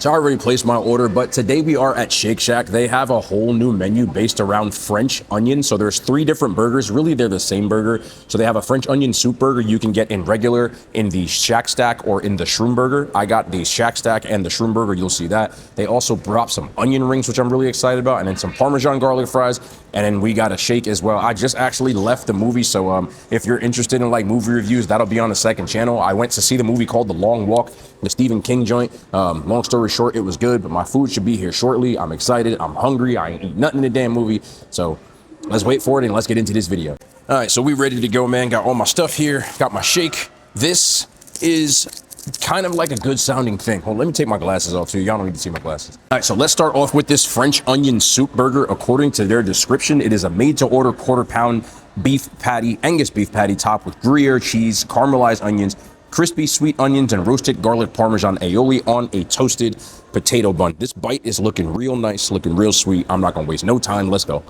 So I already placed my order, but today we are at Shake Shack. They have a whole new menu based around French onion. So there's 3 different burgers. Really, they're the same burger. So they have a French onion soup burger you can get in regular, in the Shack Stack, or in the shroom burger. I got the Shack Stack and the shroom burger. You'll see that. They also brought some onion rings, which I'm really excited about, and then some Parmesan garlic fries. And then we got a shake as well. I just actually left the movie, so if you're interested in like movie reviews, that'll be on the second channel. I went to see the movie called The Long Walk, the Stephen King joint. Long story short, it was good, but my food should be here shortly. I'm excited. I'm hungry. I ain't eat nothing in the damn movie. So let's wait for it and let's get into this video. All right, so we ready to go, man. Got all my stuff here. Got my shake. This is kind of like a good sounding thing. Hold on, let me take my glasses off too. Y'all don't need to see my glasses. All right, so let's start off with this French onion soup burger. According to their description, it is a made to order quarter-pound beef patty, Angus beef patty topped with Gruyere cheese, caramelized onions, crispy sweet onions, and roasted garlic Parmesan aioli on a toasted potato bun. This bite is looking real nice, looking real sweet. I'm not gonna waste no time. Let's go.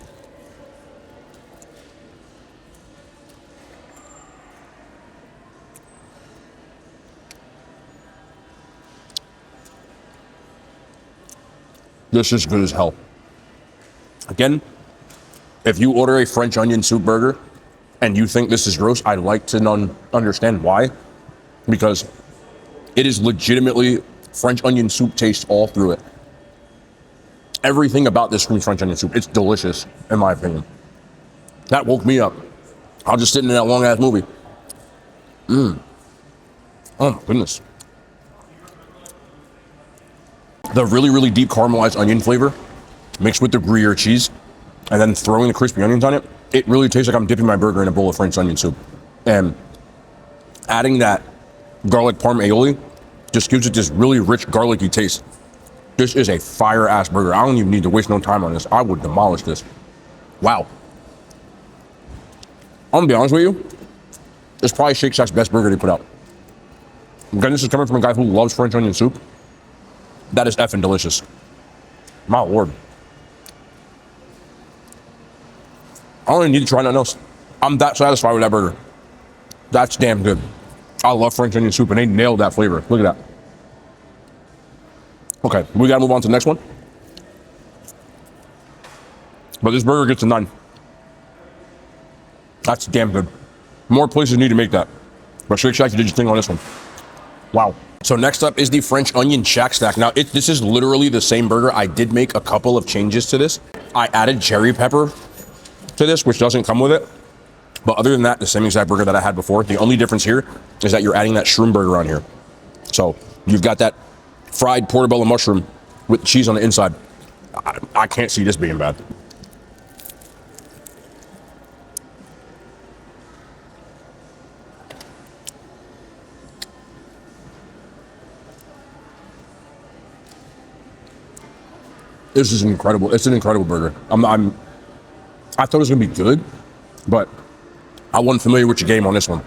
This is good as hell. Again, if you order a French onion soup burger and you think this is gross, I'd like to understand why. Because it is legitimately French onion soup taste all through it. Everything about this screams French onion soup. It's delicious, in my opinion. That woke me up. I was just sitting in that long ass movie. Oh my goodness. The really, really deep caramelized onion flavor mixed with the Gruyere cheese and then throwing the crispy onions on it, it really tastes like I'm dipping my burger in a bowl of French onion soup. And adding that garlic parm aioli just gives it this really rich garlicky taste. This is a fire ass burger. I don't even need to waste no time on this. I would demolish this. Wow. I'm gonna be honest with you, it's probably Shake Shack's best burger they put out. Again, this is coming from a guy who loves French onion soup. That is effing delicious. My lord. I don't even need to try nothing else. I'm that satisfied with that burger. That's damn good. I love French onion soup, and they nailed that flavor. Look at that. Okay, we gotta move on to the next one. But this burger gets a 9. That's damn good. More places need to make that. But Shake Shack, you did your thing on this one. Wow. So next up is the French onion Shack Stack. Now, this is literally the same burger. I did make a couple of changes to this. I added cherry pepper to this, which doesn't come with it. But other than that, the same exact burger that I had before. The only difference here is that you're adding that shroom burger on here. So you've got that fried portobello mushroom with cheese on the inside. I can't see this being bad. This is incredible. It's an incredible burger. I thought it was gonna be good, but I wasn't familiar with your game on this one.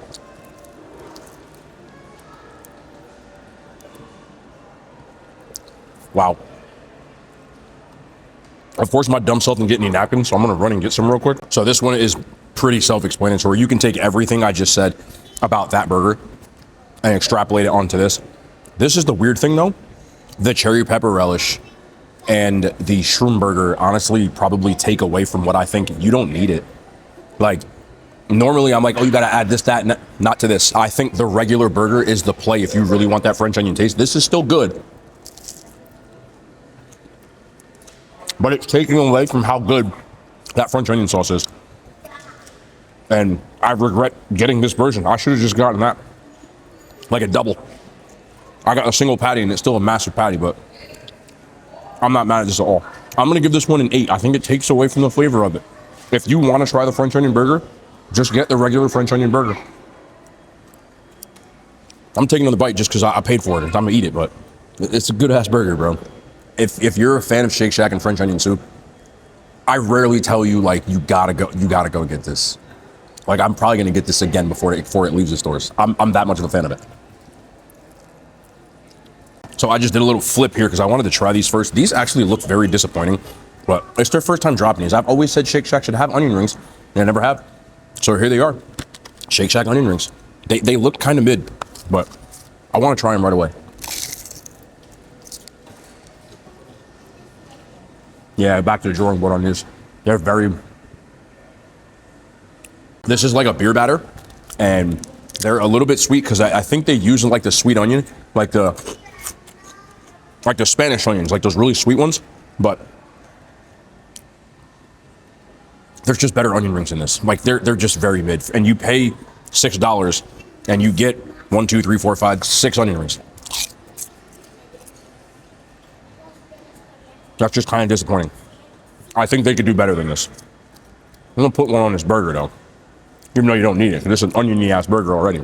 Wow. Of course, my dumb self didn't get any napkins, so I'm gonna run and get some real quick. So this one is pretty self-explanatory. You can take everything I just said about that burger and extrapolate it onto this. This is the weird thing though. The cherry pepper relish and the shroom burger honestly probably take away from what I think. You don't need it. Like, normally I'm like, oh, you gotta add this, that, not to this. I think the regular burger is the play if you really want that French onion taste. This is still good, but it's taking away from how good that French onion sauce is. And I regret getting this version. I should have just gotten that, like a double. I got a single patty and it's still a massive patty, but I'm not mad at this at all. I'm gonna give this one an 8. I think it takes away from the flavor of it. If you wanna try the French onion burger, just get the regular French onion burger. I'm taking another bite just because I paid for it. I'm gonna eat it, but it's a good ass burger, bro. If you're a fan of Shake Shack and French onion soup, I rarely tell you like you gotta go get this. Like, I'm probably gonna get this again before it leaves the stores. I'm that much of a fan of it. So I just did a little flip here because I wanted to try these first. These actually look very disappointing, but it's their first time dropping these. I've always said Shake Shack should have onion rings, and I never have. So here they are, Shake Shack onion rings. They look kind of mid, but I want to try them right away. Yeah, back to the drawing board on these. They're very... This is like a beer batter, and they're a little bit sweet because I think they use like the sweet onion, like the Spanish onions, like those really sweet ones, but there's just better onion rings in this. Like they're just very mid, and you pay $6 and you get 1, 2, 3, 4, 5, 6 onion rings. That's just kind of disappointing. I think they could do better than this. I'm gonna put one on this burger though, even though you don't need it. This is an oniony ass burger already.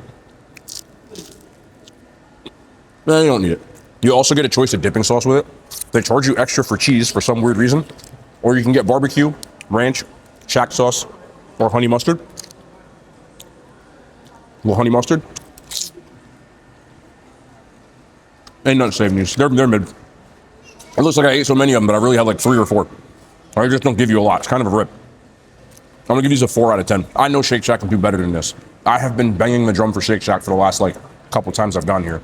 No, you don't need it. You also get a choice of dipping sauce with it. They charge you extra for cheese for some weird reason, or you can get barbecue, ranch, shack sauce, or honey mustard. A little honey mustard. Ain't nothing saving these. They're mid. It looks like I ate so many of them, but I really had like 3 or 4. I just don't give you a lot. It's kind of a rip. I'm gonna give these a 4 out of 10. I know Shake Shack can do better than this. I have been banging the drum for Shake Shack for the last like couple times I've gone here.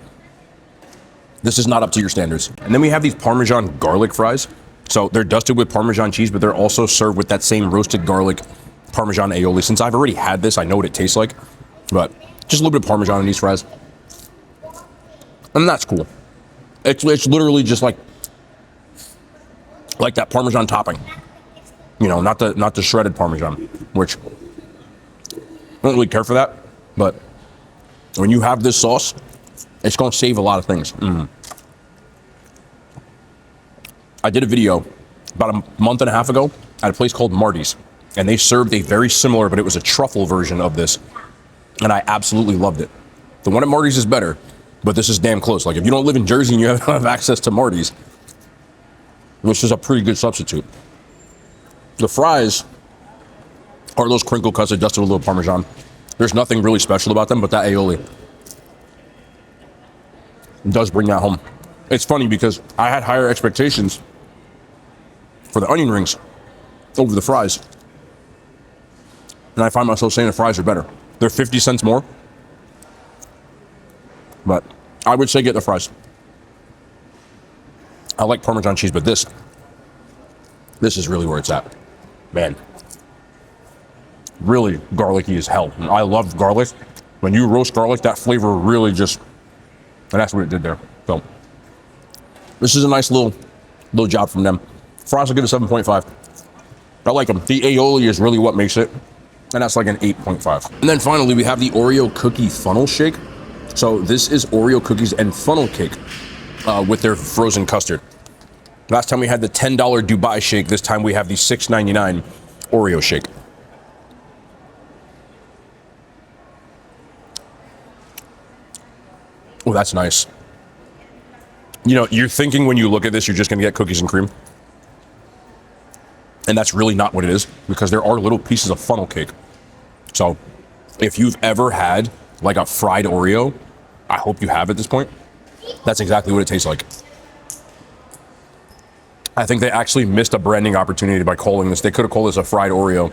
This is not up to your standards. And then we have these Parmesan garlic fries. So they're dusted with Parmesan cheese, but they're also served with that same roasted garlic Parmesan aioli. Since I've already had this, I know what it tastes like, but just a little bit of Parmesan in these fries. And that's cool. It's literally just like that Parmesan topping. You know, not the shredded Parmesan, which I don't really care for that, but when you have this sauce, it's going to save a lot of things. I did a video about a month and a half ago at a place called Marty's, and they served a very similar, but it was a truffle version of this, and I absolutely loved it. The one at Marty's is better, but this is damn close. Like if you don't live in Jersey and you have access to Marty's, this is a pretty good substitute. The fries are those crinkle cuts adjusted with a little Parmesan. There's nothing really special about them, but that aioli does bring that home. It's funny because I had higher expectations for the onion rings over the fries. And I find myself saying the fries are better. They're 50 cents more, but I would say get the fries. I like Parmesan cheese, but this is really where it's at. Man, really garlicky as hell. And I love garlic. When you roast garlic, that flavor really just, and that's what it did there. So this is a nice little job from them. Fries will give it 7.5. I like them. The aioli is really what makes it, and that's like an 8.5. And then finally, we have the Oreo cookie funnel shake. So this is Oreo cookies and funnel cake with their frozen custard. Last time we had the $10 Dubai shake. This time we have the $6.99 Oreo shake. Oh, that's nice. You know, you're thinking when you look at this, you're just going to get cookies and cream. And that's really not what it is, because there are little pieces of funnel cake. So if you've ever had like a fried Oreo, I hope you have at this point. That's exactly what it tastes like. I think they actually missed a branding opportunity by calling this. They could have called this a fried Oreo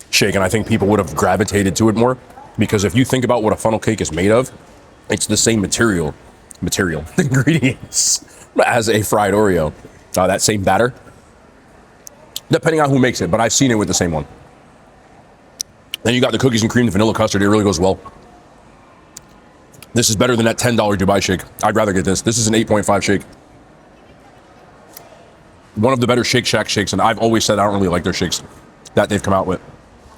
shake, and I think people would have gravitated to it more. Because if you think about what a funnel cake is made of, it's the same material ingredients as a fried Oreo. That same batter, depending on who makes it, but I've seen it with the same one. Then you got the cookies and cream, the vanilla custard. It really goes well. This is better than that $10 Dubai shake. I'd rather get this. This is an 8.5 shake. One of the better Shake Shack shakes, and I've always said I don't really like their shakes that they've come out with.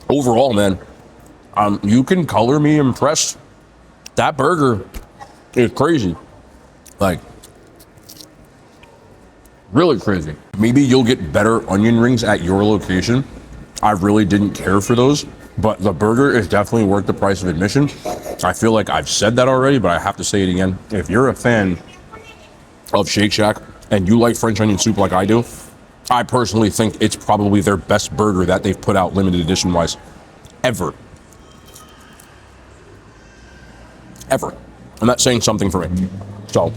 Overall, man, you can color me impressed. That burger is crazy. Like, really crazy. Maybe you'll get better onion rings at your location. I really didn't care for those, but the burger is definitely worth the price of admission. I feel like I've said that already, but I have to say it again. If you're a fan of Shake Shack and you like French onion soup like I do, I personally think it's probably their best burger that they've put out limited edition wise ever. Ever. And that's saying something for me. So, you're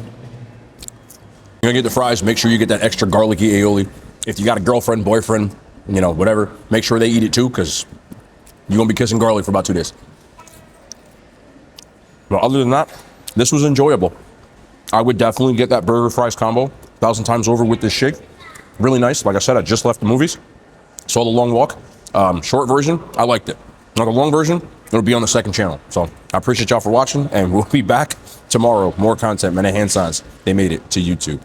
gonna get the fries, make sure you get that extra garlicky aioli. If you got a girlfriend, boyfriend, you know, whatever, make sure they eat it too, because you're gonna be kissing garlic for about 2 days. But other than that, this was enjoyable. I would definitely get that burger fries combo 1,000 times over with this shake. Really nice. Like I said, I just left the movies. Saw The Long Walk. Short version, I liked it. Now the long version, it'll be on the second channel. So I appreciate y'all for watching, and we'll be back tomorrow. More content, many hand signs. They made it to YouTube.